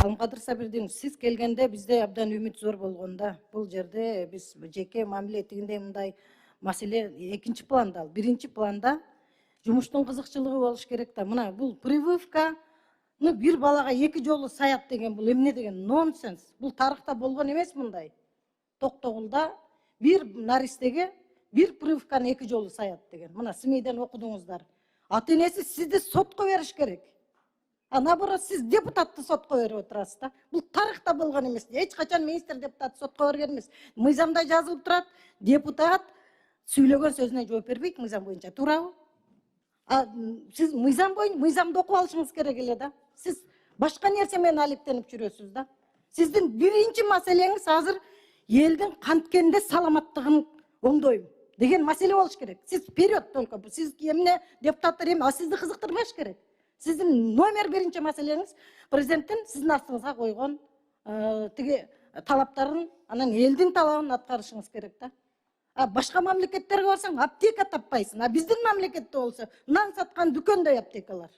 Алымқадыр Сабирдин, сиз келгенде бизде абдан үмүт зор болгонда. Бул жерде биз жеке мамиле этигинде мындай маселе экинчи планда, ал биринчи планда жумуштун кызыкчылыгы болуш керек да. Мына бул прививка бир балага 2 жолу саят деген бул эмне деген нонсенс. Бул тарыхта болгон эмес мындай. Токтогулда бир наристеге бир прививканы 2 жолу саят деген. Мына Семейден окудуңуздар. Ата энеси сизди сотко бериш керек. А наоборот, сиз депутатты сотко берип отурасыз да. Бул тарыхта болгон эмес. Эч качан министр депутат сотко берген эмес. Мыйзамда жазылып турат, депутат сүйлөгөн сөзүнө жооп бербейт мыйзам боюнча. Туурабы? Сиз мыйзамды окуп алышыңыз керек эле да. Сиз башка нерсе менен алектенип жүрөсүз да. Сиздин биринчи маселеңиз азыр элдин канткенде саламаттыгын оңдойм деген маселе болуш керек. Сиз вперед только. Сиз эмне депутаттар эми, а сизди кызыктырбаш керек. Сиздин номер биринчи маселеңиз президенттин сиздин астыңызга койгон тиги талаптарын, анан элдин талабын аткарышыңыз керек да. Башка мамлекеттерге барсаң аптека таппайсың. Биздин мамлекетте болсо нан саткан дүкөндөй аптекалар.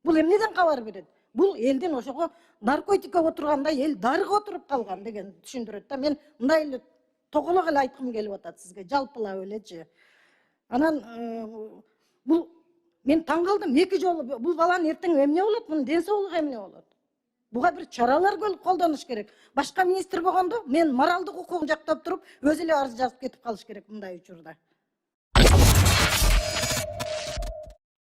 Бул эмнеден кабар берет? Бул элдин ошого наркотикага отурганда эл дарыга отуруп калган деген түшүндүрөт да. Мен мындай эле тоголок эле айткым келип атат сизге, жалпылап элечи. Анан бул мен таң калдым, 2 жолу бул баланын эртең эмне болот? Мунун ден соолугу эмне болот? Буга бир чаралар колдонуш керек. Башка министр болгондо мен моралдык укугун жактап туруп, өзү эле арыз жазып кетип калыш керек мындай учурда.